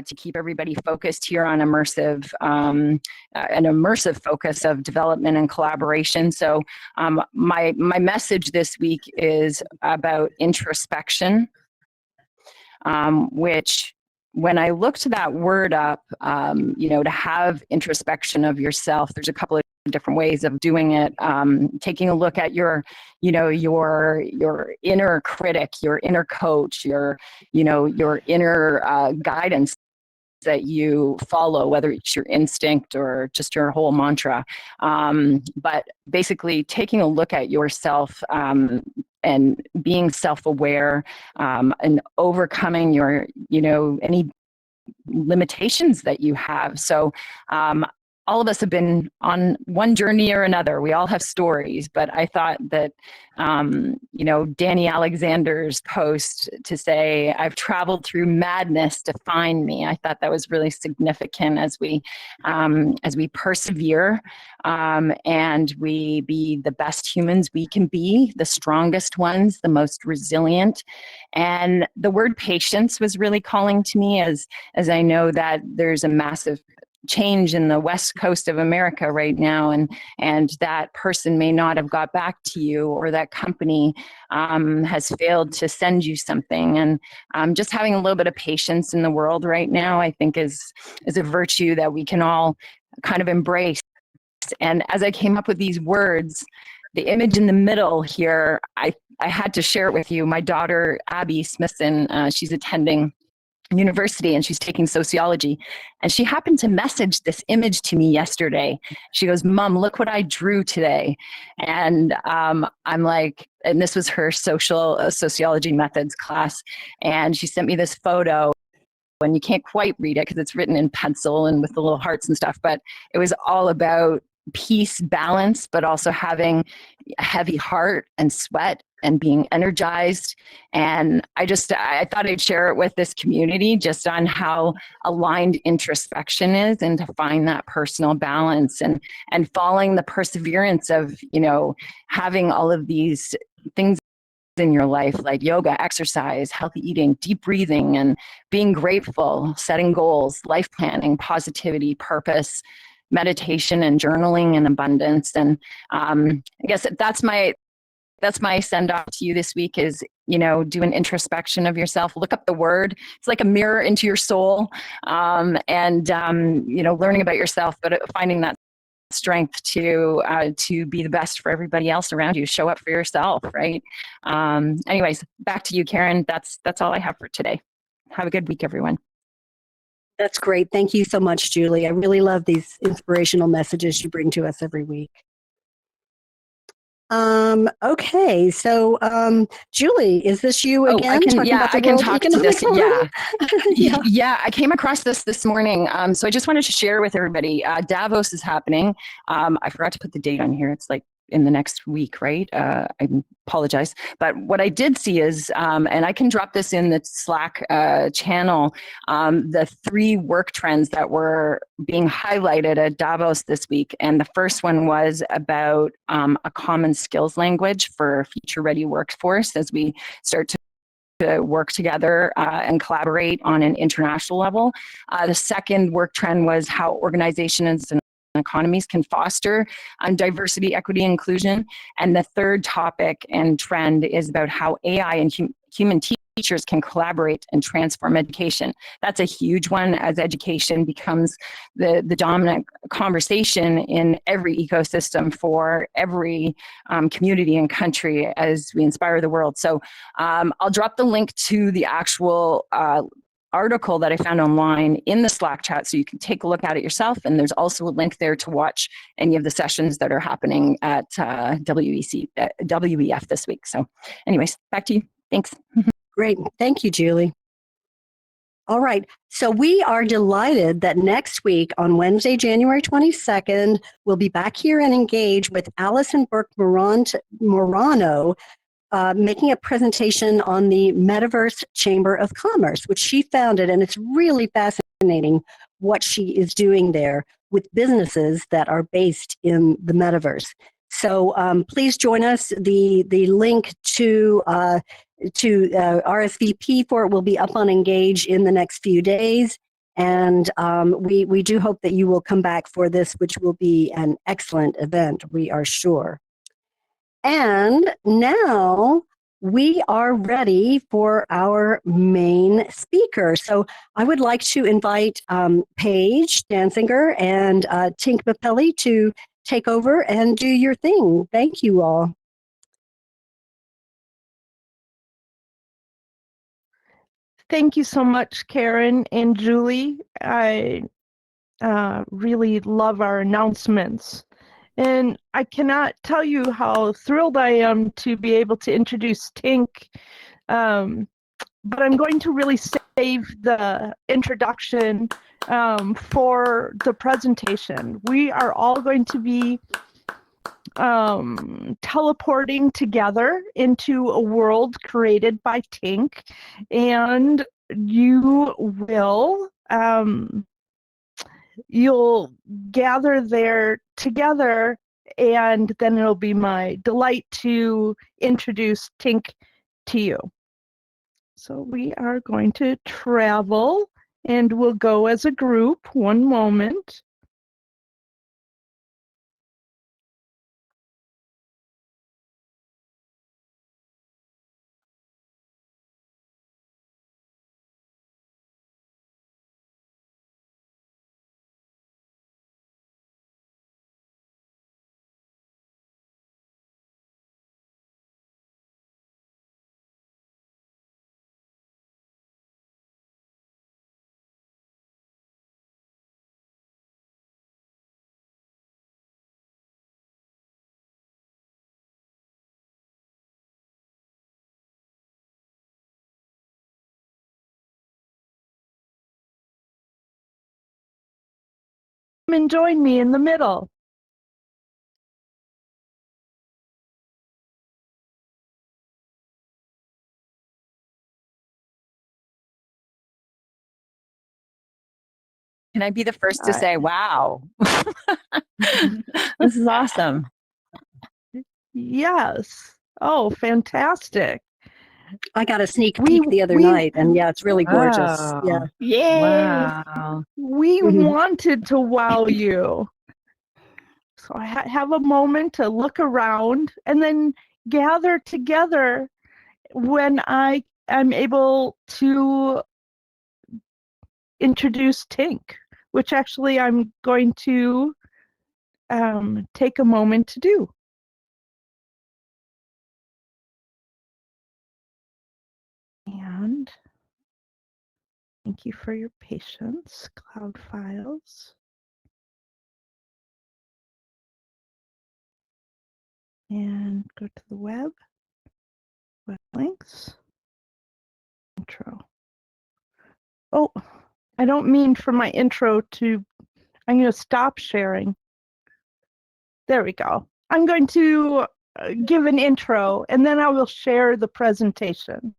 to keep everybody focused here on an immersive focus of development and collaboration. So my message this week is about introspection, which when I looked that word up, to have introspection of yourself, there's a couple of different ways of doing it. Taking a look at your inner critic, your inner coach, your inner guidance that you follow, whether it's your instinct or just your whole mantra. But basically taking a look at yourself and being self-aware and overcoming your, any limitations that you have. So all of us have been on one journey or another. We all have stories, but I thought that, Danny Alexander's post to say, I've traveled through madness to find me. I thought that was really significant as we persevere and we be the best humans we can be, the strongest ones, the most resilient. And the word patience was really calling to me as I know that there's a massive change in the West Coast of America right now, and that person may not have got back to you, or that company has failed to send you something. And just having a little bit of patience in the world right now, I think is a virtue that we can all kind of embrace. And as I came up with these words, the image in the middle here, I had to share it with you. My daughter, Abby Smithson, she's attending university and she's taking sociology, and she happened to message this image to me yesterday. She goes, "Mom, look what I drew today." And I'm like, and this was her sociology methods class, and she sent me this photo, and you can't quite read it because it's written in pencil and with the little hearts and stuff, but it was all about peace, balance, but also having a heavy heart and sweat and being energized. And I thought I'd share it with this community just on how aligned introspection is, and to find that personal balance and following the perseverance of, having all of these things in your life, like yoga, exercise, healthy eating, deep breathing, and being grateful, setting goals, life planning, positivity, purpose, meditation, and journaling, and abundance. And I guess that's my send off to you this week is, do an introspection of yourself, look up the word. It's like a mirror into your soul, and learning about yourself, but finding that strength to be the best for everybody else around you. Show up for yourself, right? Anyways, back to you, Karen. That's all I have for today. Have a good week, everyone. That's great. Thank you so much, Julie. I really love these inspirational messages you bring to us every week. Okay, so Julie, is this you again? I can talk to this. Yeah, I came across this morning. So I just wanted to share with everybody. Davos is happening. I forgot to put the date on here. It's like in the next week, right? I apologize. But what I did see is, and I can drop this in the Slack channel, the 3 work trends that were being highlighted at Davos this week. And the first one was about a common skills language for future-ready workforce as we start to work together and collaborate on an international level. The second work trend was how organizations and economies can foster diversity, equity, inclusion. And the third topic and trend is about how AI and human teachers can collaborate and transform education. That's a huge one, as education becomes the dominant conversation in every ecosystem for every community and country as we inspire the world. So I'll drop the link to the actual article that I found online in the Slack chat, so you can take a look at it yourself. And there's also a link there to watch any of the sessions that are happening at WEF this week. So anyways, back to you. Thanks. Great. Thank you, Julie. All right. So we are delighted that next week on Wednesday, January 22nd, we'll be back here and engage with Alison Burke-Morano, making a presentation on the Metaverse Chamber of Commerce, which she founded, and it's really fascinating what she is doing there with businesses that are based in the metaverse. So please join us. The link to RSVP for it will be up on Engage in the next few days. And we do hope that you will come back for this, which will be an excellent event, we are sure. And now we are ready for our main speaker. So I would like to invite Paige Danziger and Tink Mapelli to take over and do your thing. Thank you all. Thank you so much, Karen and Julie. I really love our announcements. And I cannot tell you how thrilled I am to be able to introduce Tink. But I'm going to really save the introduction for the presentation. We are all going to be teleporting together into a world created by Tink, and you will you'll gather there together, and then it'll be my delight to introduce Tink to you. So we are going to travel, and we'll go as a group. One moment. Come and join me in the middle. Can I be the first to say, wow, this is awesome. Yes. Oh, fantastic. I got a sneak peek the other night, and yeah, it's really gorgeous. Oh, Yeah. Yay. wow. We wanted to wow you. So I have a moment to look around and then gather together when I am able to introduce Tink, which actually I'm going to take a moment to do. And thank you for your patience, Cloud Files. And go to the web links, intro. Oh, I don't mean for my intro to, I'm going to stop sharing. There we go. I'm going to give an intro, and then I will share the presentation.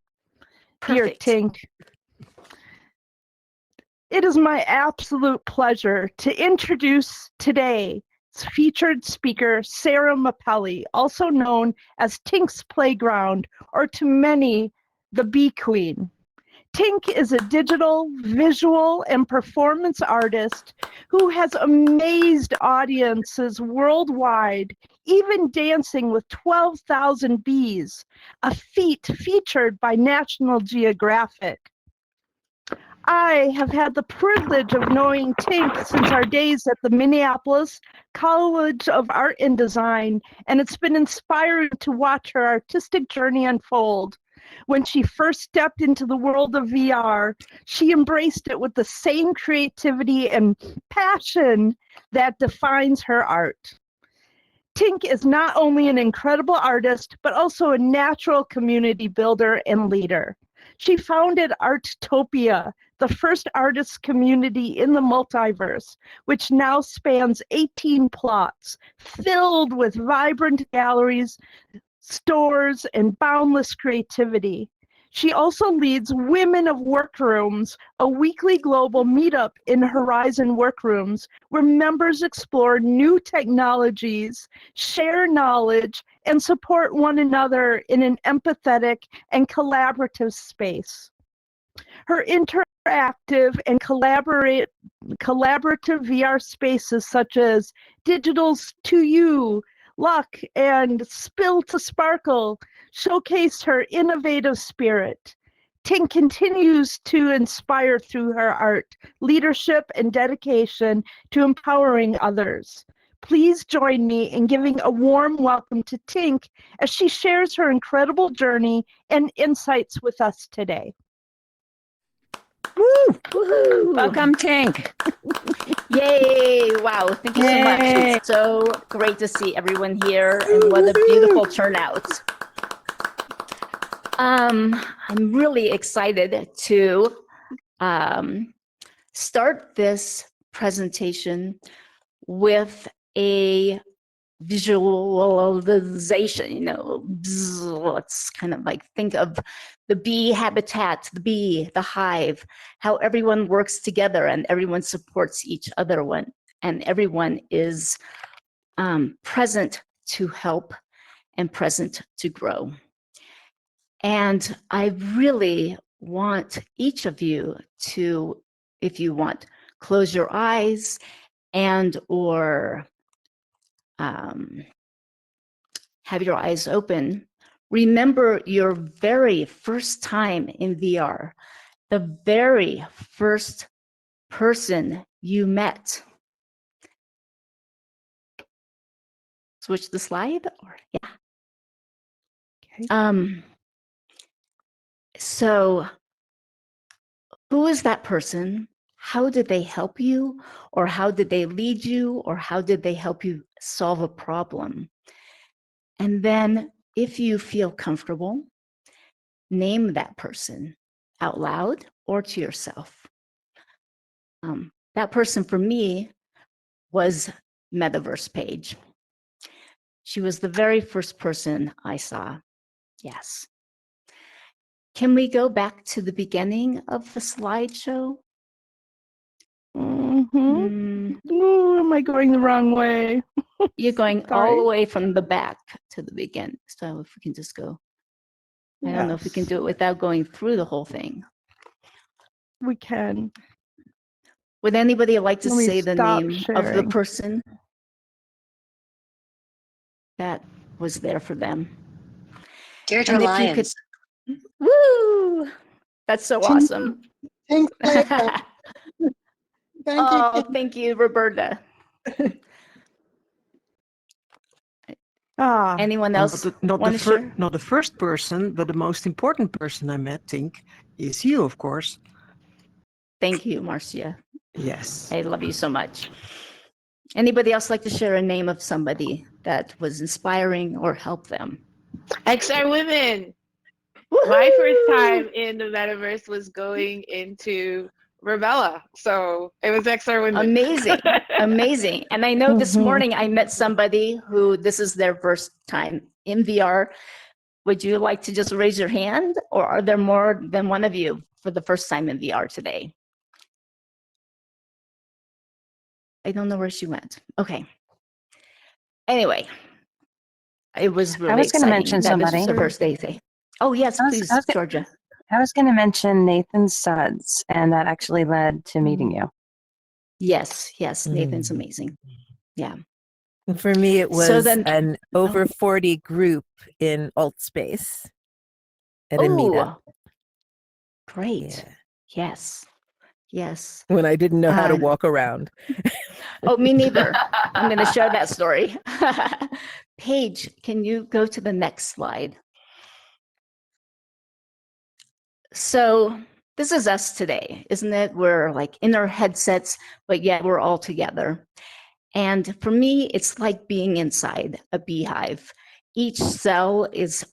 Perfect. Dear Tink, it is my absolute pleasure to introduce today's featured speaker, Sara Mapelli, also known as Tink's Playground, or to many, the Bee Queen. Tink is a digital, visual, and performance artist who has amazed audiences worldwide, even dancing with 12,000 bees, a feat featured by National Geographic. I have had the privilege of knowing Tink since our days at the Minneapolis College of Art and Design, and it's been inspiring to watch her artistic journey unfold. When she first stepped into the world of VR, she embraced it with the same creativity and passion that defines her art. Tink is not only an incredible artist, but also a natural community builder and leader. She founded Artopia, the first artist community in the multiverse, which now spans 18 plots, filled with vibrant galleries, stores, and boundless creativity. She also leads Women of Workrooms, a weekly global meetup in Horizon Workrooms, where members explore new technologies, share knowledge, and support one another in an empathetic and collaborative space. Her interactive interactive and collaborative VR spaces such as Digital's To You, Luck, and Spill to Sparkle showcased her innovative spirit. Tink continues to inspire through her art, leadership, and dedication to empowering others. Please join me in giving a warm welcome to Tink as she shares her incredible journey and insights with us today. Woo! Woohoo! Welcome, Tink. Yay! Wow, thank you so much. It's so great to see everyone here, and what a beautiful turnout. I'm really excited to start this presentation with a visualization. Let's kind of like think of the bee habitat, the bee, the hive, how everyone works together and everyone supports each other, and everyone is present to help and present to grow. And I really want each of you to, if you want, close your eyes and or have your eyes open. Remember your very first time in VR, the very first person you met. Switch the slide, or yeah. Okay. So who is that person? How did they help you? Or how did they lead you? Or how did they help you solve a problem? And then if you feel comfortable, name that person out loud or to yourself. That person for me was Metaverse Paige. She was the very first person I saw. Yes. Can we go back to the beginning of the slideshow? Ooh, am I going the wrong way? You're going all the way from the back to the beginning. So if we can just go, I don't know if we can do it without going through the whole thing. We can. Would anybody like to Let me say the stop name of the sharing. person that was there for them? Deirdre And if Lyons. you could, woo! That's so awesome. Thank you. Oh, thank you, Roberta. Anyone else? Not the first person, but the most important person I met, Tink, is you, of course. Thank you, Marcia. Yes. I love you so much. Anybody else like to share a name of somebody that was inspiring or helped them? XR Women. Woo-hoo! My first time in the metaverse was going into Revella, so it was XR Women. Amazing, amazing. And I know this morning I met somebody who this is their first time in VR. Would you like to just raise your hand, or are there more than one of you for the first time in VR today? I don't know where she went. Okay. Anyway, it was really I was going to exciting. mention That somebody. was the first day. Oh, yes, please, Georgia. I was going to mention Nathan Suds, and that actually led to meeting you. Yes, yes, Nathan's amazing. Yeah. For me, it was So then, an over 40 group in alt space at a meetup. Great. Yeah. Yes. Yes. When I didn't know how to walk around. Oh, me neither. I'm going to share that story. Paige, can you go to the next slide? So this is us today, isn't it? We're like in our headsets, but yet we're all together. And for me, it's like being inside a beehive. Each cell is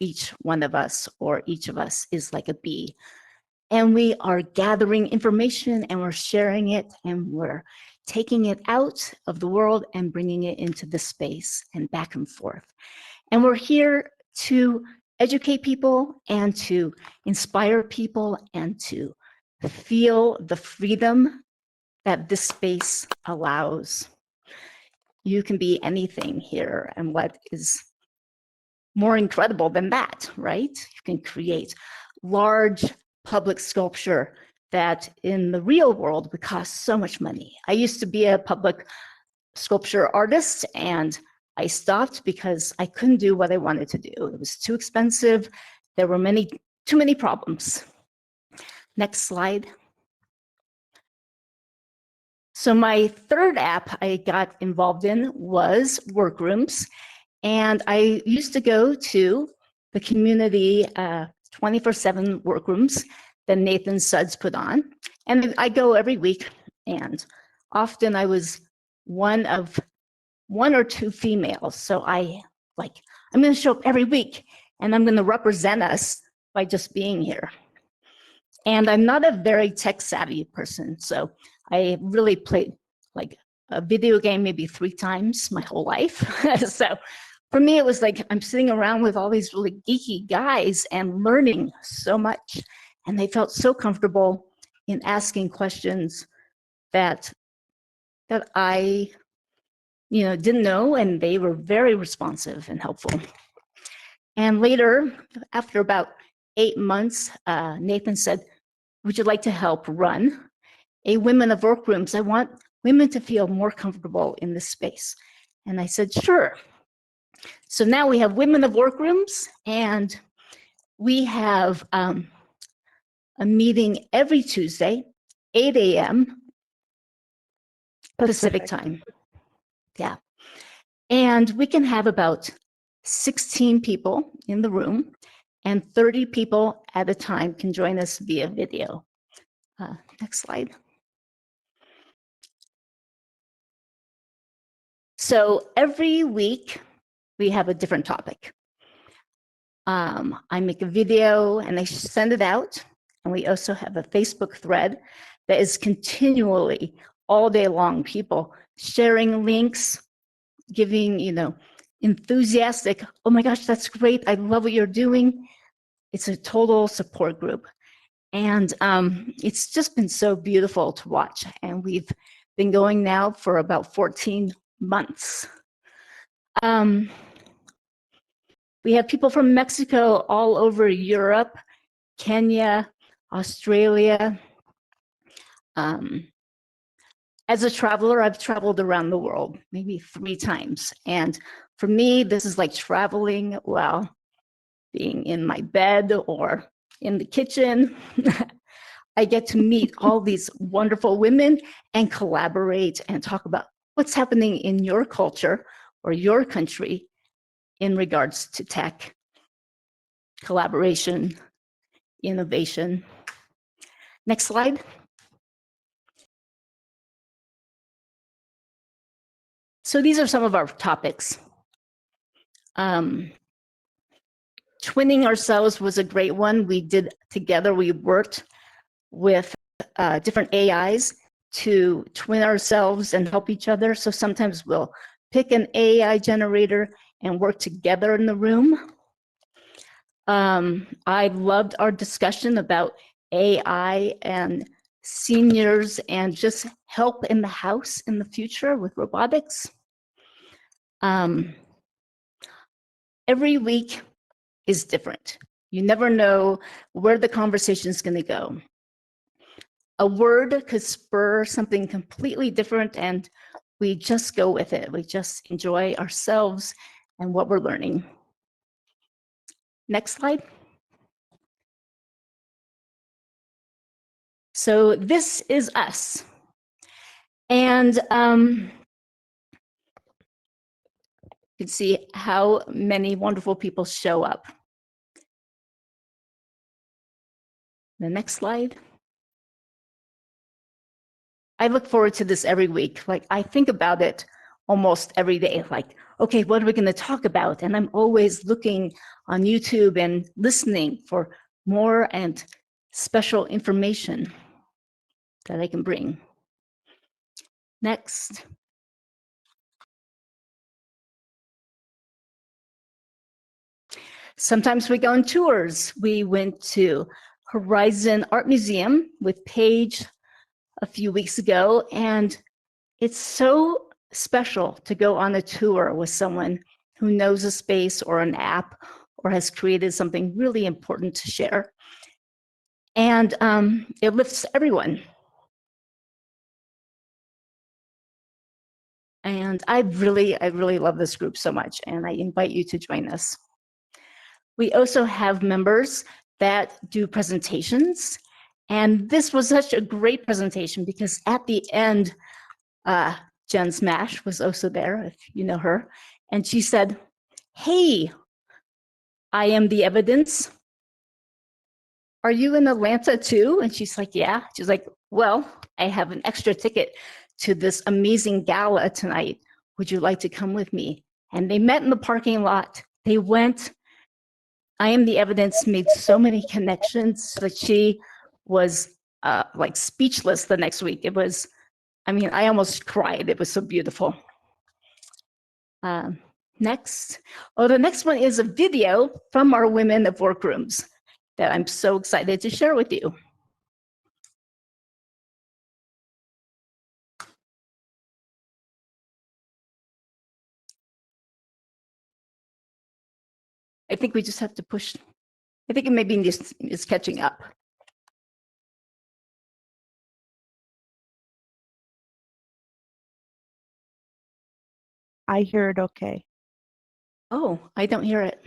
each one of us, or each of us is like a bee. And we are gathering information and we're sharing it and we're taking it out of the world and bringing it into the space and back and forth. And we're here to educate people and to inspire people and to feel the freedom that this space allows. You can be anything here, and what is more incredible than that, right? You can create large public sculpture that in the real world would cost so much money. I used to be a public sculpture artist, and I stopped because I couldn't do what I wanted to do. It was too expensive. There were too many problems. Next slide. So my third app I got involved in was Workrooms. And I used to go to the community 24/7 workrooms that Nathan Suds put on. And I go every week. And often I was one or two females. So I'm going to show up every week and I'm going to represent us by just being here. And I'm not a very tech savvy person. So I really played like a video game maybe 3 times my whole life. So for me, it was like I'm sitting around with all these really geeky guys and learning so much. And they felt so comfortable in asking questions that I didn't know, and they were very responsive and helpful. And later, after about 8 months, Nathan said, would you like to help run a Women of Workrooms? I want women to feel more comfortable in this space. And I said, sure. So now we have Women of Workrooms, and we have a meeting every Tuesday, 8 a.m. Pacific time. Yeah. And we can have about 16 people in the room, and 30 people at a time can join us via video. Next slide. So every week we have a different topic. I make a video and I send it out. And we also have a Facebook thread that is continually all day long, people sharing links, giving, enthusiastic, oh my gosh, that's great. I love what you're doing. It's a total support group. And it's just been so beautiful to watch. And we've been going now for about 14 months. We have people from Mexico, all over Europe, Kenya, Australia. As a traveler, I've traveled around the world maybe 3 times. And for me, this is like traveling while being in my bed or in the kitchen. I get to meet all these wonderful women and collaborate and talk about what's happening in your culture or your country in regards to tech, collaboration, innovation. Next slide. So these are some of our topics. Twinning ourselves was a great one. We did together, we worked with different AIs to twin ourselves and help each other. So sometimes we'll pick an AI generator and work together in the room. I loved our discussion about AI and seniors and just help in the house in the future with robotics. Every week is different. You never know where the conversation is going to go. A word could spur something completely different, and we just go with it. We just enjoy ourselves and what we're learning. Next slide. So this is us. And you can see how many wonderful people show up. The next slide. I look forward to this every week. Like, I think about it almost every day. Like, okay, what are we going to talk about? And I'm always looking on YouTube and listening for more and special information that I can bring. Next. Sometimes we go on tours. We went to Horizon Art Museum with Paige a few weeks ago, and it's so special to go on a tour with someone who knows a space or an app or has created something really important to share. and it lifts everyone. And I really love this group so much, and I invite you to join us. We also have members that do presentations, and this was such a great presentation because at the end, Jen Smash was also there, if you know her, and she said, "Hey, I am the evidence. Are you in Atlanta too?" And she's like, "Yeah." She's like, "Well, I have an extra ticket to this amazing gala tonight. Would you like to come with me?" And they met in the parking lot. They went. I am the evidence made so many connections that she was like speechless the next week. It was, I mean, I almost cried. It was so beautiful. Next. Oh, the next one is a video from our Women of Workrooms that I'm so excited to share with you. I think we just have to push. I think it maybe just is catching up. I hear it okay. Oh, I don't hear it.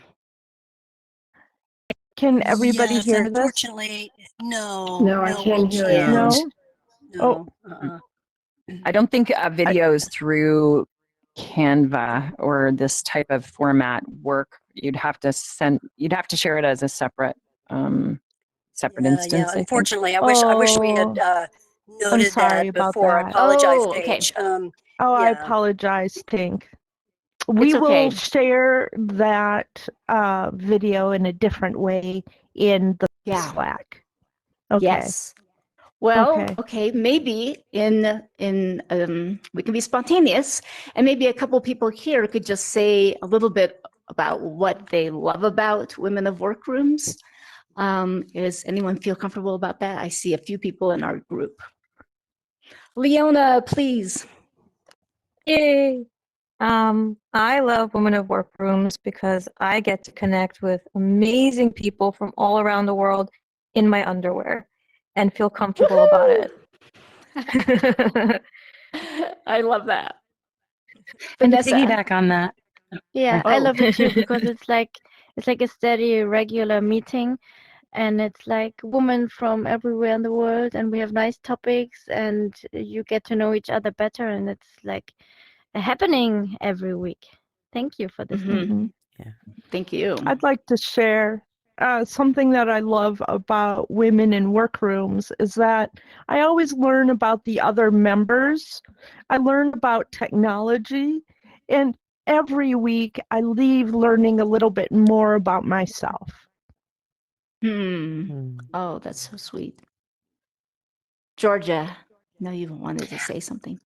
Can everybody Yes, hear this? unfortunately, no. No, I can't we hear it. No? No. I don't think videos through Canva or this type of format work. You'd have to share it as a separate instance. Yeah, I think. unfortunately, I wish we had noted sorry that about before. I that. apologize, Oh, okay. Paige. I Yeah. apologize, Tink. We It's will okay. share that video in a different way in the Yeah. Slack. Okay. Yes. Well, Okay. okay, maybe in we can be spontaneous, and maybe a couple people here could just say a little bit about what they love about Women of Workrooms. Does anyone feel comfortable about that? I see a few people in our group. Leona, please. Yay! I love Women of Workrooms because I get to connect with amazing people from all around the world in my underwear and feel comfortable about it. I love that. And to Vanessa. piggyback on that. Yeah, I love it too because it's like a steady, regular meeting, and it's like women from everywhere in the world, and we have nice topics, and you get to know each other better, and it's like a happening every week. Thank you for this. Mm-hmm. Yeah. Thank you. I'd like to share something that I love about women in workrooms is that I always learn about the other members. I learn about technology, and every week I leave learning a little bit more about myself. Oh, that's so sweet. Georgia, I know you wanted to say something.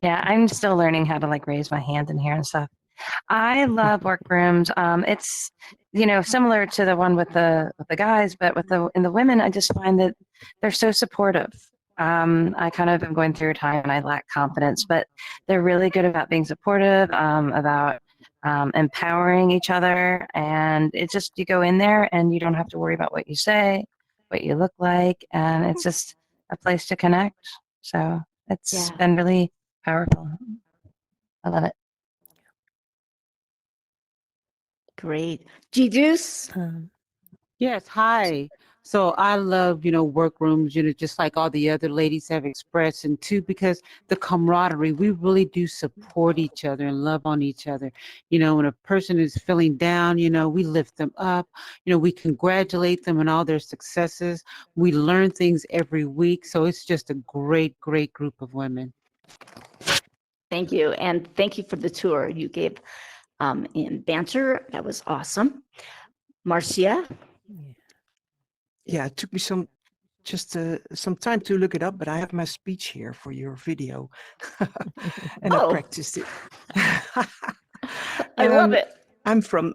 Yeah, I'm still learning how to like raise my hand in here and stuff. I love workrooms. It's similar to the one with the guys, but in the women, I just find that they're so supportive. I kind of am going through a time and I lack confidence, but they're really good about being supportive, about empowering each other, and it's just you go in there and you don't have to worry about what you say, what you look like, and it's just a place to connect. So it's been really powerful. I love it. Great. G-Deuce? Yes, hi. So I love, workrooms, just like all the other ladies have expressed, and too, because the camaraderie, we really do support each other and love on each other. When a person is feeling down, we lift them up, we congratulate them on all their successes. We learn things every week. So it's just a great, great group of women. Thank you. And thank you for the tour you gave in Banter. That was awesome. Marcia? Yeah, it took me some time to look it up, but I have my speech here for your video, and I practiced it. I love it. I'm from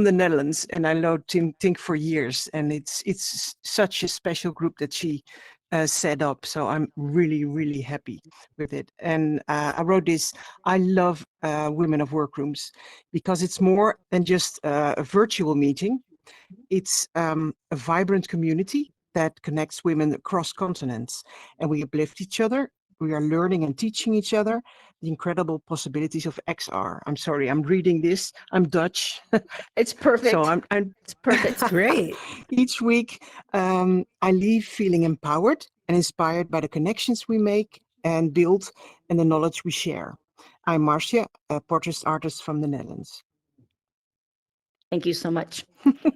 the Netherlands, and I know Tink for years, and it's such a special group that she set up. So I'm really, really happy with it. And I wrote this. I love Women of Workrooms because it's more than just a virtual meeting. It's a vibrant community that connects women across continents, and we uplift each other. We are learning and teaching each other the incredible possibilities of XR. I'm sorry, I'm reading this. I'm Dutch. It's perfect. So I'm It's perfect. Great. each week, I leave feeling empowered and inspired by the connections we make and build and the knowledge we share. I'm Marcia, a portrait artist from the Netherlands. Thank you so much.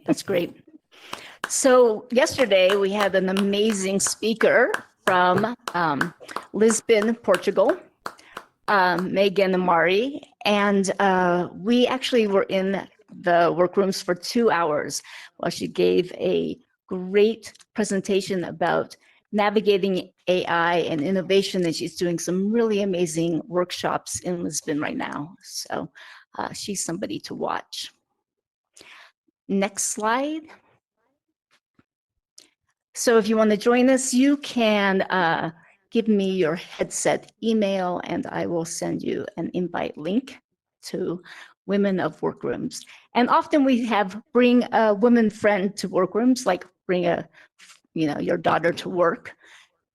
That's great. So yesterday we had an amazing speaker from Lisbon, Portugal, Megan Amari, and we actually were in the workrooms for 2 hours while she gave a great presentation about navigating AI and innovation, and she's doing some really amazing workshops in Lisbon right now. So she's somebody to watch. Next slide. So if you want to join us, you can give me your headset email and I will send you an invite link to Women of Workrooms. And often we have bring a woman friend to workrooms, like bring your daughter to work.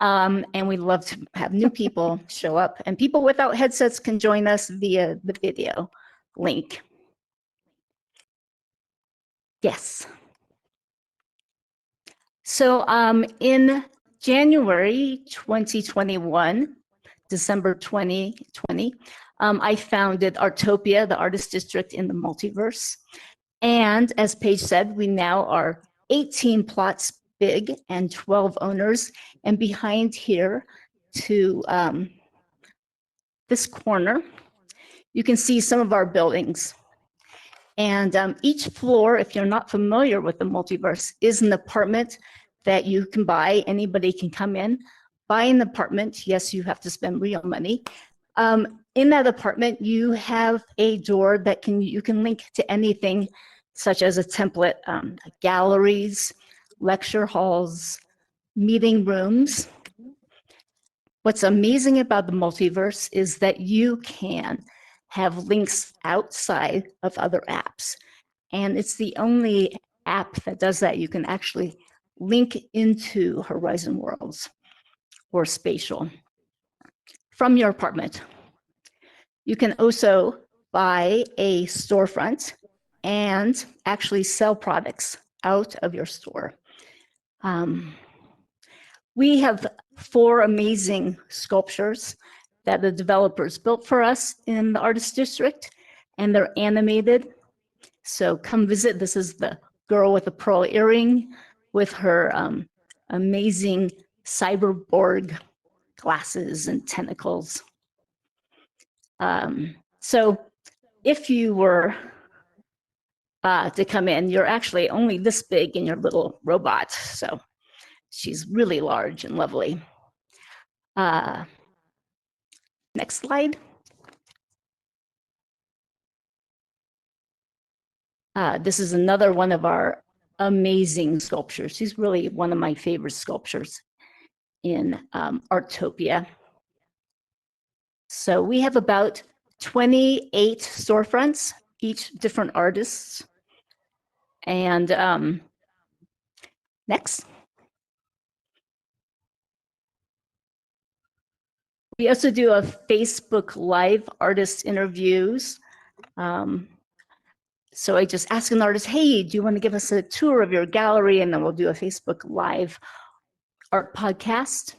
And we love to have new people show up, and people without headsets can join us via the video link. Yes. So in January 2021, December 2020, I founded Artopia, the artist district in the multiverse. And as Paige said, we now are 18 plots big and 12 owners. And behind here to this corner, you can see some of our buildings. And each floor, if you're not familiar with the multiverse, is an apartment that you can buy. Anybody can come in, buy an apartment. Yes, you have to spend real money. In that apartment, you have a door that you can link to anything, such as a template, galleries, lecture halls, meeting rooms. What's amazing about the multiverse is that you can have links outside of other apps. And it's the only app that does that. You can actually link into Horizon Worlds or Spatial from your apartment. You can also buy a storefront and actually sell products out of your store. We have 4 amazing sculptures that the developers built for us in the Artist District, and they're animated. So come visit. This is the girl with the pearl earring with her amazing cyberborg glasses and tentacles. So if you were to come in, you're actually only this big in your little robot. So she's really large and lovely. Next slide. This is another one of our amazing sculptures. She's really one of my favorite sculptures in Artopia. So we have about 28 storefronts, each different artists. And next. We also do a Facebook Live artist interviews. So I just ask an artist, hey, do you want to give us a tour of your gallery? And then we'll do a Facebook Live art podcast.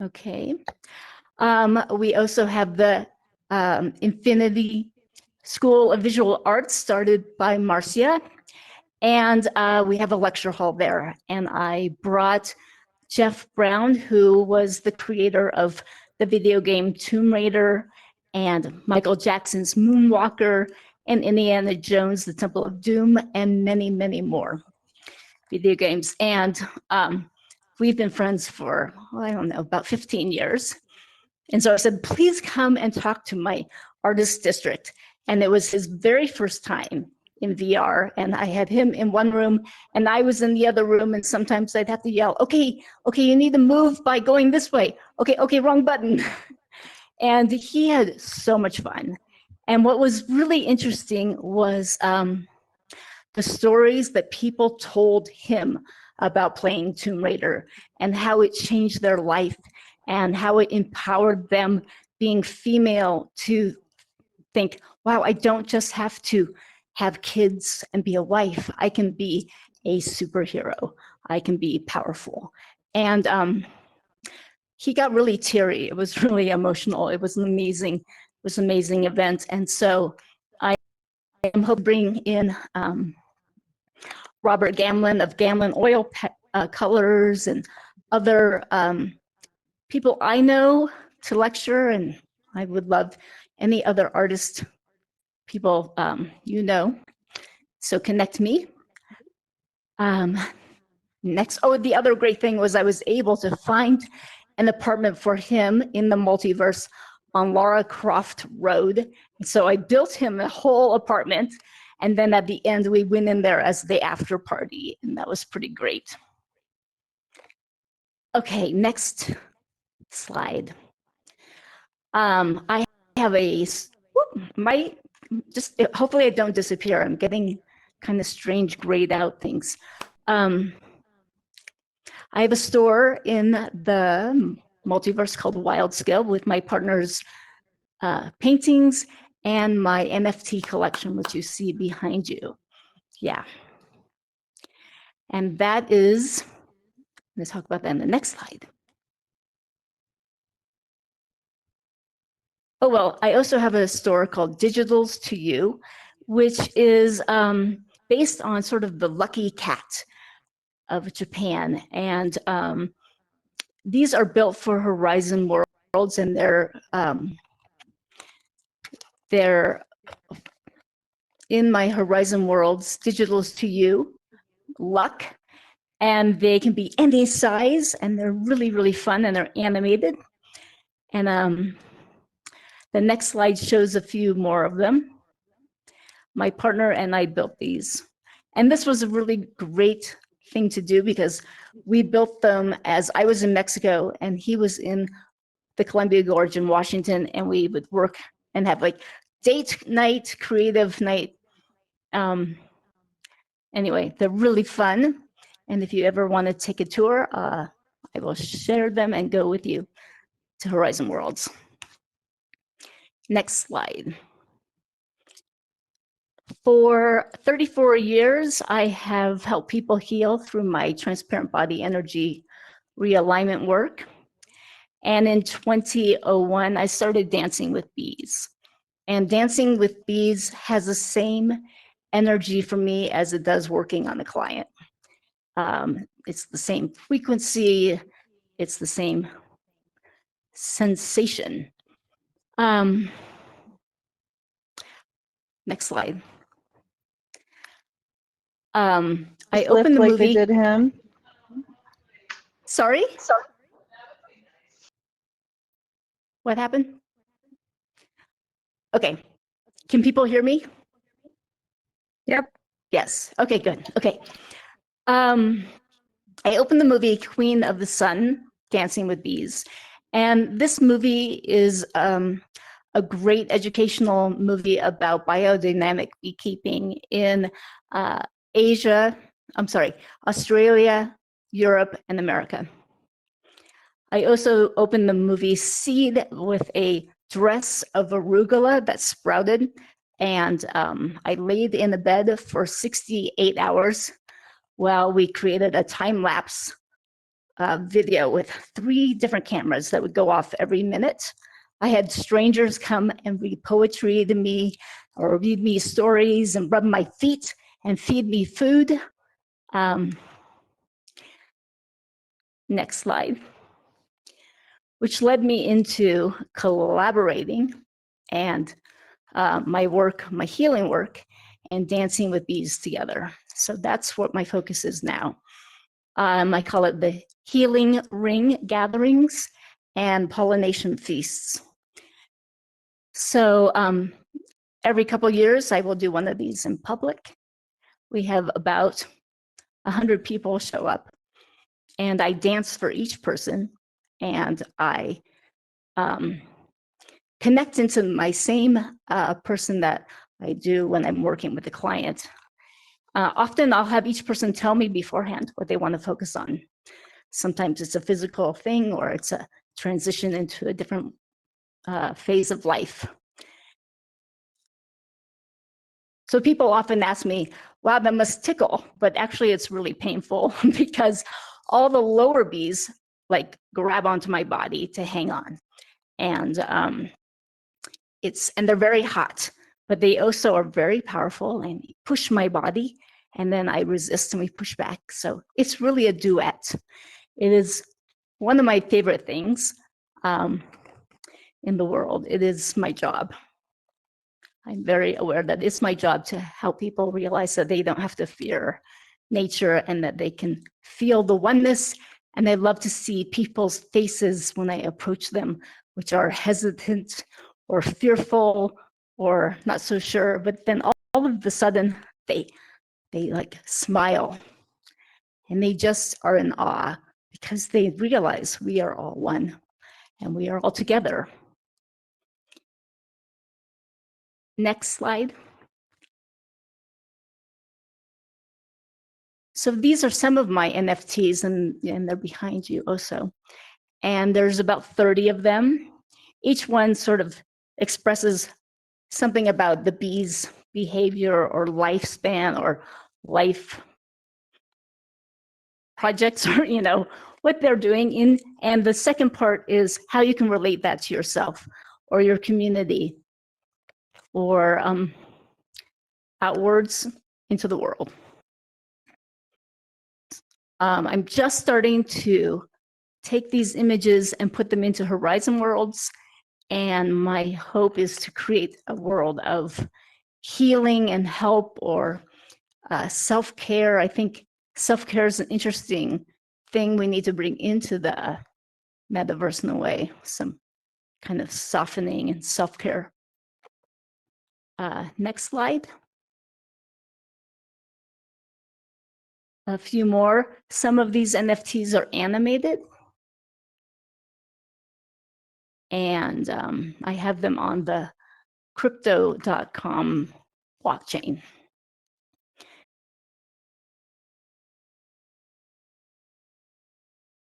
Okay. We also have the Infinity School of Visual Arts started by Marcia. And we have a lecture hall there. And I brought Jeff Brown, who was the creator of the video game Tomb Raider and Michael Jackson's Moonwalker and Indiana Jones, The Temple of Doom, and many, many more video games. And we've been friends for, I don't know, about 15 years. And so I said, please come and talk to my artist district. And it was his very first time in VR. And I had him in one room and I was in the other room. And sometimes I'd have to yell, okay, you need to move by going this way. Okay, wrong button. And he had so much fun. And what was really interesting was the stories that people told him about playing Tomb Raider and how it changed their life and how it empowered them being female to think, wow, I don't just have to have kids and be a wife. I can be a superhero. I can be powerful. And he got really teary. It was really emotional. It was an amazing event. And so I am hoping to bring in Robert Gamlin of Gamlin Oil Colors and other people I know to lecture, and I would love any other artist people you know. So connect me. Next, oh, the other great thing was I was able to find an apartment for him in the multiverse on Lara Croft Road. And so I built him a whole apartment, and then at the end we went in there as the after party, and that was pretty great. Okay, next slide. I have a, hopefully I don't disappear. I'm getting kind of strange grayed out things. I have a store in the multiverse called Wild Skill with my partner's paintings and my NFT collection, which you see behind you. Yeah. And that is, let's talk about that in the next slide. Oh, well, I also have a store called Digitals to You, which is based on sort of the lucky cat of Japan. And these are built for Horizon Worlds, and they're in my Horizon Worlds Digitals to You luck, and they can be any size, and they're really, really fun, and they're animated. And the next slide shows a few more of them. My partner and I built these. And this was a really great thing to do because we built them as I was in Mexico and he was in the Columbia Gorge in Washington, and we would work and have like date night, creative night. Anyway, they're really fun. And if you ever want to take a tour, I will share them and go with you to Horizon Worlds. Next slide. For 34 years, I have helped people heal through my transparent body energy realignment work. And in 2001, I started Dancing with Bees. And Dancing with Bees has the same energy for me as it does working on a client. It's the same frequency, it's the same sensation. Next slide. I opened the like movie. They did him. Sorry? What happened? Okay. Can people hear me? Yep. Yes. Okay, good. Okay. I opened the movie Queen of the Sun, Dancing with Bees. And this movie is a great educational movie about biodynamic beekeeping in Australia, Europe, and America. I also opened the movie Seed with a dress of arugula that sprouted, and I laid in a bed for 68 hours while we created a time-lapse video with 3 different cameras that would go off every minute. I had strangers come and read poetry to me or read me stories and rub my feet and feed me food. Next slide. Which led me into collaborating and my healing work, and Dancing with Bees together. So that's what my focus is now. I call it the Healing Ring Gatherings and Pollination Feasts. So every couple years, I will do one of these in public. We have about 100 people show up, and I dance for each person, and I connect into my same person that I do when I'm working with a client. Often I'll have each person tell me beforehand what they want to focus on. Sometimes it's a physical thing, or it's a transition into a different phase of life. So people often ask me, wow, that must tickle, but actually it's really painful because all the lower bees like grab onto my body to hang on. And they're very hot, but they also are very powerful and push my body, and then I resist and we push back. So it's really a duet. It is one of my favorite things in the world. It is my job. I'm very aware that it's my job to help people realize that they don't have to fear nature and that they can feel the oneness. And I love to see people's faces when I approach them, which are hesitant or fearful or not so sure. But then all of a sudden, they like smile and they just are in awe because they realize we are all one and we are all together. Next slide. So these are some of my NFTs, and they're behind you also. And there's about 30 of them. Each one sort of expresses something about the bee's behavior or lifespan or life projects, or what they're doing. And the second part is how you can relate that to yourself or your community or outwards into the world. I'm just starting to take these images and put them into Horizon Worlds. And my hope is to create a world of healing and help or self-care. I think self-care is an interesting thing we need to bring into the metaverse in a way, some kind of softening and self-care. Next slide. A few more. Some of these NFTs are animated. And I have them on the crypto.com blockchain.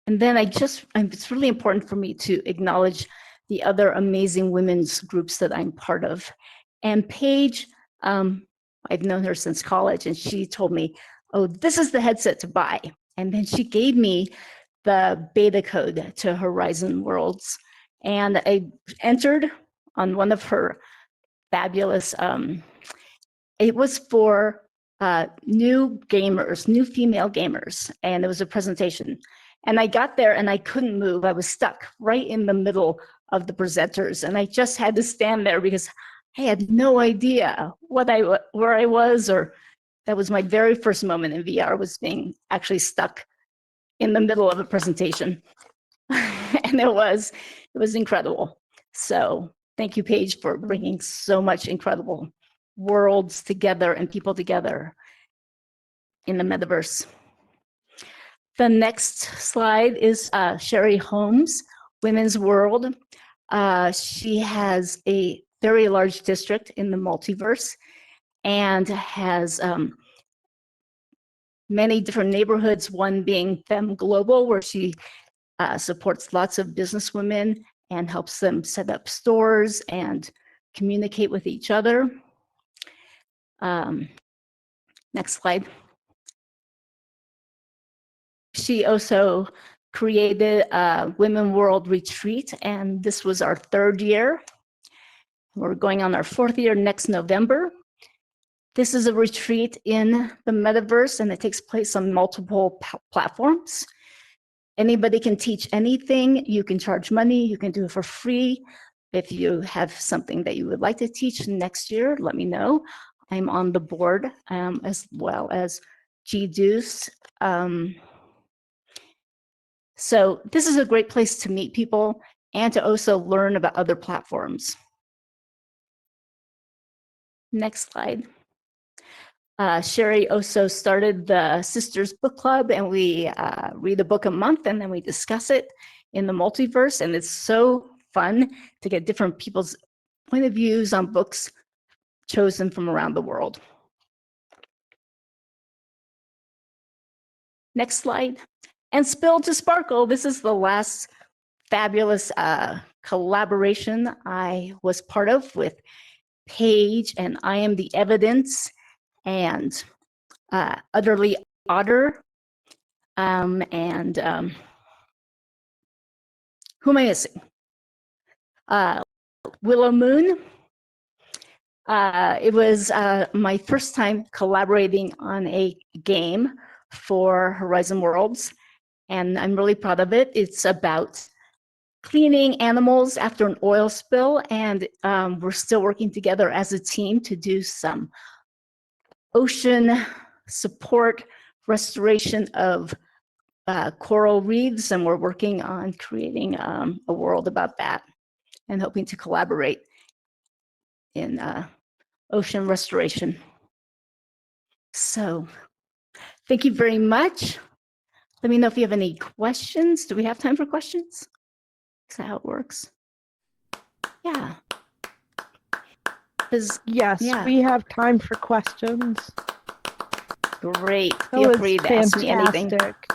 And then it's really important for me to acknowledge the other amazing women's groups that I'm part of. And Paige, I've known her since college, and she told me, oh, this is the headset to buy. And then she gave me the beta code to Horizon Worlds. And I entered on one of her fabulous, it was for new gamers, new female gamers, and it was a presentation. And I got there and I couldn't move. I was stuck right in the middle of the presenters, and I just had to stand there because I had no idea where I was, or that was my very first moment in VR, was being actually stuck in the middle of a presentation. And it was incredible. So thank you, Paige, for bringing so much incredible worlds together and people together in the metaverse. The next slide is Sherry Holmes, Women's World. She has a very large district in the multiverse and has many different neighborhoods, one being Femme Global, where she supports lots of business women and helps them set up stores and communicate with each other. Next slide. She also created a Women World Retreat, and this was our 3rd year. We're going on our 4th year next November. This is a retreat in the metaverse, and it takes place on multiple platforms. Anybody can teach anything. You can charge money. You can do it for free. If you have something that you would like to teach next year, let me know. I'm on the board, as well as GDUCE. So this is a great place to meet people and to also learn about other platforms. Next slide. Sherry also started the Sisters Book Club, and we read a book a month and then we discuss it in the multiverse. And it's so fun to get different people's point of views on books chosen from around the world. Next slide. And Spill to Sparkle. This is the last fabulous collaboration I was part of with Paige and I Am the Evidence and Utterly Otter. Who am I missing? Willow Moon. It was my first time collaborating on a game for Horizon Worlds, and I'm really proud of it. It's about cleaning animals after an oil spill, and we're still working together as a team to do some ocean support, restoration of coral reefs, and we're working on creating a world about that and hoping to collaborate in ocean restoration. So thank you very much. Let me know if you have any questions. Do we have time for questions? Is that how it works? Yeah. Yes, yeah. we have time for questions. Great. That Feel was free to ask me anything. fantastic.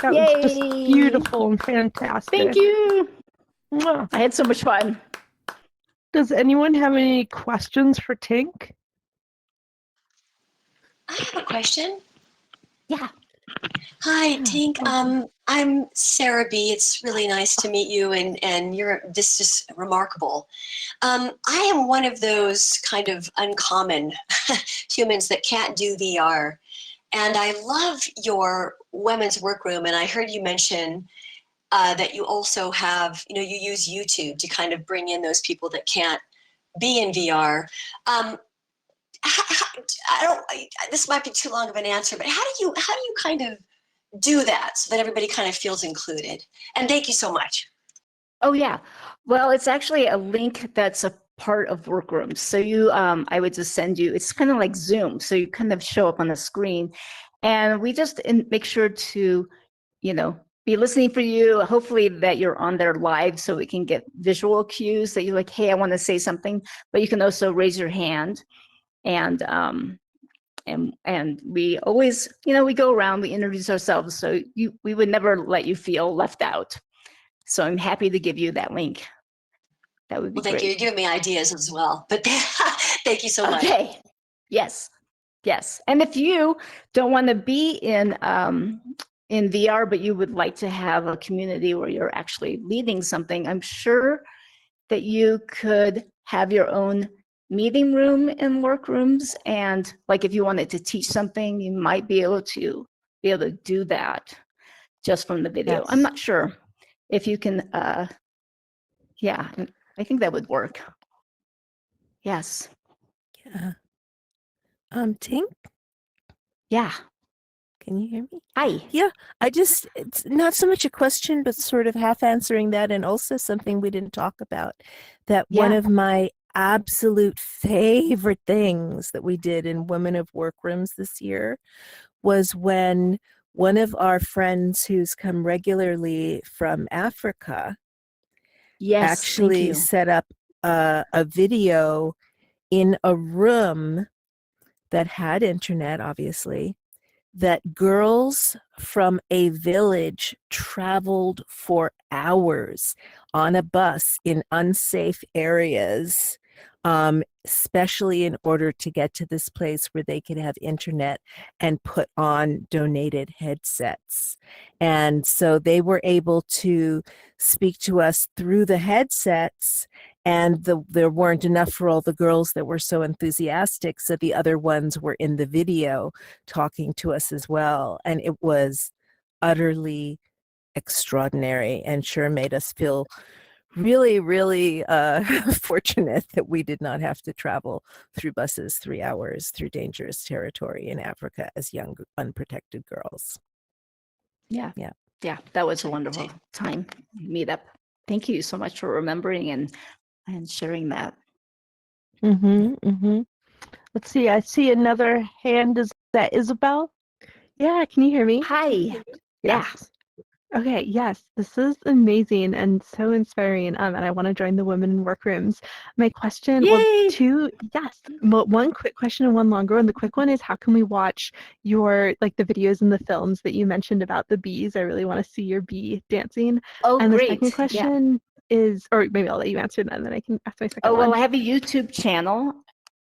That was just Yay. beautiful and fantastic. Thank you. Mwah. I had so much fun. Does anyone have any questions for Tink? I have a question. Yeah. Hi, Tink. I'm Sara B. It's really nice to meet you, and you're this is remarkable. I am one of those kind of uncommon humans that can't do VR, and I love your women's workroom. And I heard you mention that you also have, you use YouTube to kind of bring in those people that can't be in VR. This might be too long of an answer, but how do you kind of do that so that everybody kind of feels included? And thank you so much. Oh yeah. Well, it's actually a link that's a part of Workrooms. So you, I would just send you, it's kind of like Zoom. So you kind of show up on the screen, and we just make sure to, be listening for you. Hopefully that you're on there live so we can get visual cues that you're like, hey, I want to say something, but you can also raise your hand. And we always, we go around, we introduce ourselves, so we would never let you feel left out. So I'm happy to give you that link. That would be Well, thank great. you. You're giving me ideas as well, but thank you so much. Okay. Yes. And if you don't want to be in VR, but you would like to have a community where you're actually leading something, I'm sure that you could have your own meeting room in Workrooms, and like if you wanted to teach something, you might be able to do that just from the video. Yes. I'm not sure if you can. Yeah, I think that would work. Yes. Yeah. Tink, Yeah. can you hear me? Hi. Yeah, it's not so much a question, but sort of half answering that, and also something we didn't talk about, that one Yeah. of my absolute favorite things that we did in Women of Workrooms this year was when one of our friends who's come regularly from Africa Yes. actually set up a video in a room that had internet, obviously, that girls from a village traveled for hours on a bus in unsafe areas, especially in order to get to this place where they could have internet and put on donated headsets. And so they were able to speak to us through the headsets, and there weren't enough for all the girls that were so enthusiastic, so the other ones were in the video talking to us as well. And it was utterly extraordinary, and sure made us feel really, really fortunate that we did not have to travel through buses 3 hours through dangerous territory in Africa as young, unprotected girls. Yeah. That was a wonderful time meetup. Thank you so much for remembering and sharing that. Let's see. I see another hand. Is that Isabel? Yeah, can you hear me? Hi. Yes. Okay, yes, this is amazing and so inspiring. And I want to join the Women in Workrooms. My question, well, Yay! one quick question and one longer one. The quick one is, how can we watch your like the videos and the films that you mentioned about the bees? I really want to see your bee dancing. Oh, And the second great. Yeah. question is, or maybe I'll let you answer that, and then I can ask my second Oh, well, one. I have a YouTube channel.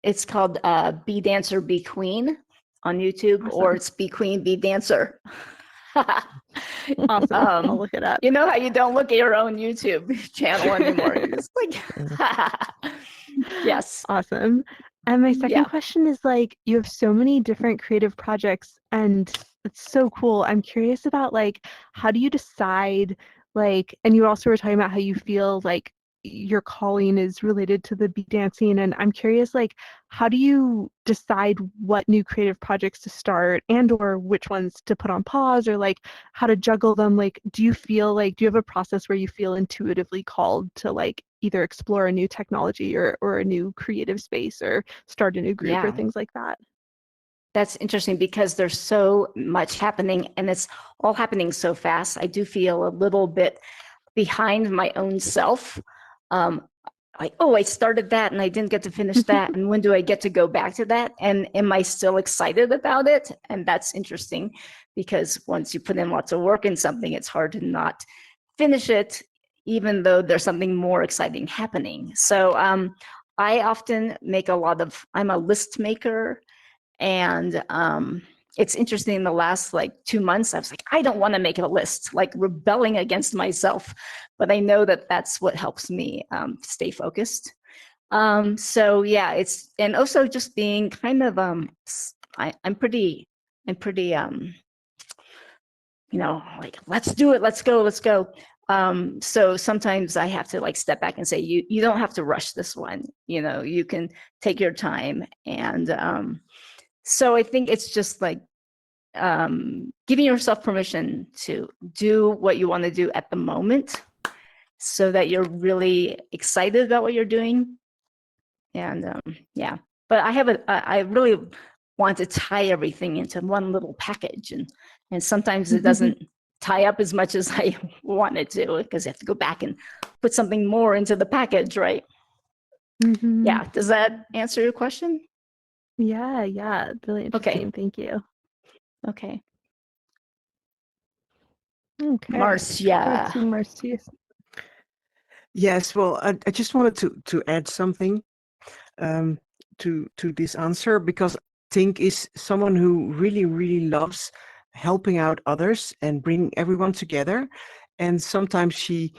It's called Bee Dancer, Bee Queen on YouTube, or Awesome. it's Bee Queen, Bee Dancer. Awesome. I'll look it up. You know how you don't look at your own YouTube channel anymore. You're just like, yes. Awesome. And my second Yeah. question is like, you have so many different creative projects and it's so cool. I'm curious about like, how do you decide like, and you also were talking about how you feel like your calling is related to the beat dancing. And I'm curious, like, how do you decide what new creative projects to start and or which ones to put on pause or like how to juggle them? Like, do you have a process where you feel intuitively called to like either explore a new technology or a new creative space or start a new group or Yeah. things like that? That's interesting because there's so much happening and it's all happening so fast. I do feel a little bit behind my own self. Like, oh, I started that and I didn't get to finish that. And when do I get to go back to that? And am I still excited about it? And that's interesting because once you put in lots of work in something, it's hard to not finish it, even though there's something more exciting happening. So I often make I'm a list maker. And it's interesting, in the last like 2 months, I was like, I don't want to make a list, like rebelling against myself. But I know that that's what helps me stay focused. So yeah, and also just being kind of, I'm pretty, like, let's do it, let's go. So sometimes I have to like step back and say, you don't have to rush this one, you can take your time. And so I think it's just like giving yourself permission to do what you want to do at the moment so that you're really excited about what you're doing. And yeah, but I really want to tie everything into one little package. And sometimes it doesn't tie up as much as I want it to because you have to go back and put something more into the package, right? Mm-hmm. Yeah. Does that answer your question? Yeah, really interesting. Okay. Thank you. Okay. Okay. Marcia. Marcia. Yes, well, I just wanted to add something to this answer, because Tink is someone who really, really loves helping out others and bringing everyone together. And sometimes she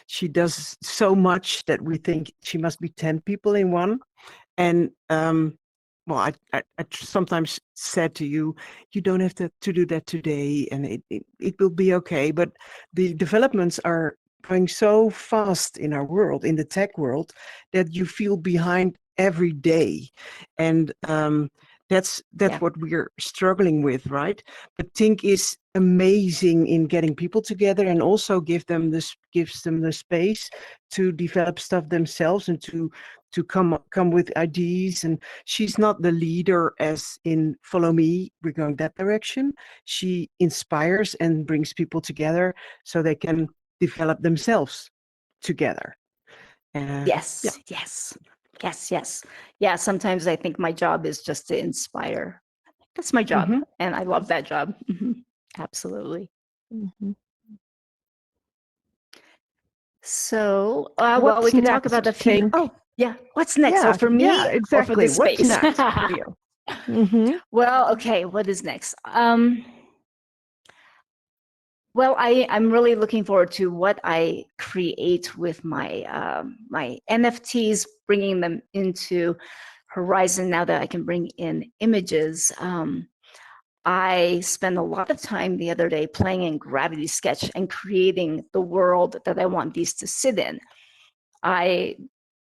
she does so much that we think she must be 10 people in one. And well, I sometimes said to you, you don't have to do that today, and it will be okay. But the developments are going so fast in our world, in the tech world, that you feel behind every day. And that's what we're struggling with, right? But Tink is amazing in getting people together and also gives them the space to develop stuff themselves and to come with ideas. And she's not the leader as in follow me, we're going that direction. She inspires and brings people together so they can develop themselves together. Yes. Yeah, sometimes I think my job is just to inspire. That's my job. Mhm. And I love that job. Absolutely. So, well, we could talk about a few. Tink? Oh, yeah. What's next? Oh, for me or for exactly. the What's space? next for you? Well, okay. What is next? Well, I'm really looking forward to what I create with my my NFTs, bringing them into Horizon now that I can bring in images. I spent a lot of time the other day playing in Gravity Sketch and creating the world that I want these to sit in. I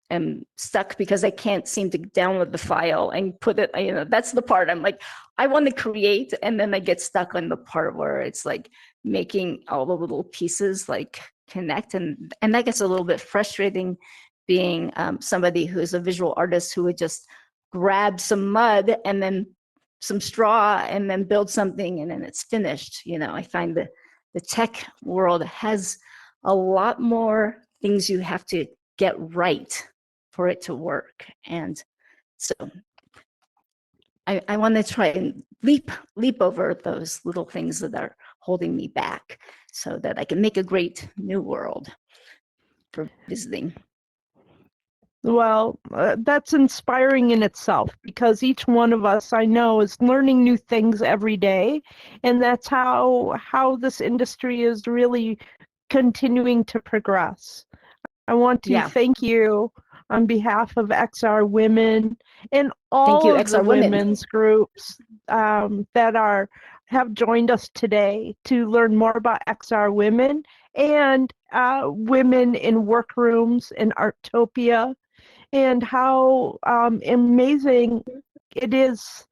am stuck because I can't seem to download the file and put it, that's the part I'm like, I want to create, and then I get stuck on the part where it's like making all the little pieces like connect. And that gets a little bit frustrating, being somebody who is a visual artist who would just grab some mud and then some straw and then build something and then it's finished. I find the tech world has a lot more things you have to get right for it to work. And so I want to try and leap over those little things that are holding me back so that I can make a great new world for visiting. Well, that's inspiring in itself, because each one of us, I know, is learning new things every day, and that's how this industry is really continuing to progress. I want to thank you on behalf of XR Women and all of the XR Women. women's groups that have joined us today to learn more about XR Women and Women in Workrooms and Artopia, and how amazing it is.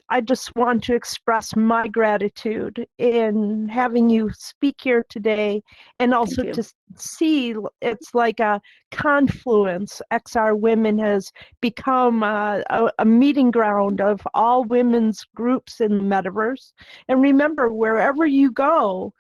I just want to express my gratitude in having you speak here today, and also to see it's like a confluence. XR Women has become a meeting ground of all women's groups in the metaverse. And remember, wherever you go,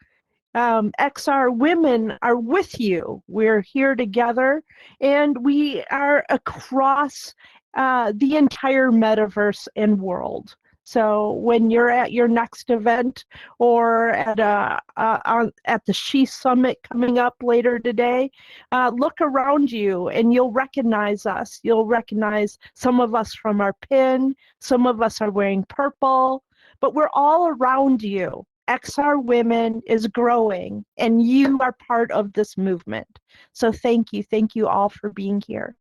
XR Women are with you. We're here together, and we are across the entire metaverse and world. So when you're at your next event, or at the She Summit coming up later today, look around you and you'll recognize us. You'll recognize some of us from our pin. Some of us are wearing purple, but we're all around you. XR Women is growing, and you are part of this movement. So thank you all for being here.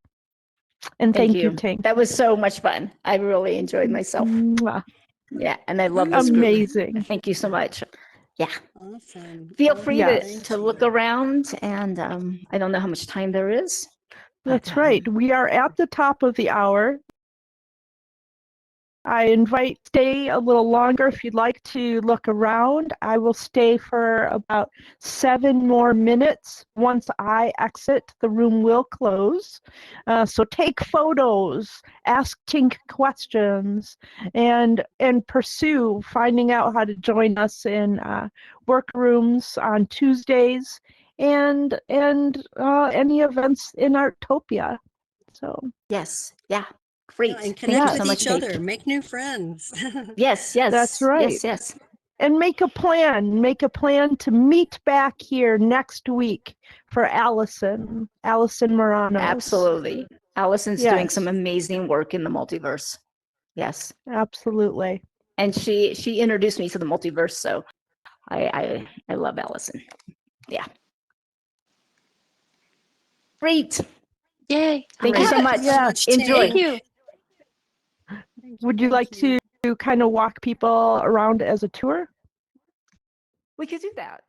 And thank you, Tink. That was so much fun. I really enjoyed myself. Mwah. Yeah, and I love this group. Amazing. Thank you so much. Yeah. Awesome. Feel free Yes. to look around, and I don't know how much time there is. That's right. We are at the top of the hour. I invite stay a little longer if you'd like to look around. I will stay for about 7 more minutes. Once I exit, the room will close. So take photos, ask Tink questions, and pursue finding out how to join us in workrooms on Tuesdays, and any events in Artopia. So yes, yeah. Great. And connect Thank you with so much, each other, Kate. make new friends. Yes, that's right. Yes. And make a plan to meet back here next week for Allison Morano. Absolutely. Allison's doing some amazing work in the multiverse. Yes. Absolutely. And she introduced me to the multiverse, so I love Allison. Yeah. Great. Yay. Thank you so much. Yes. Enjoy. Thank you. Would you like to kind of walk people around as a tour? We could do that.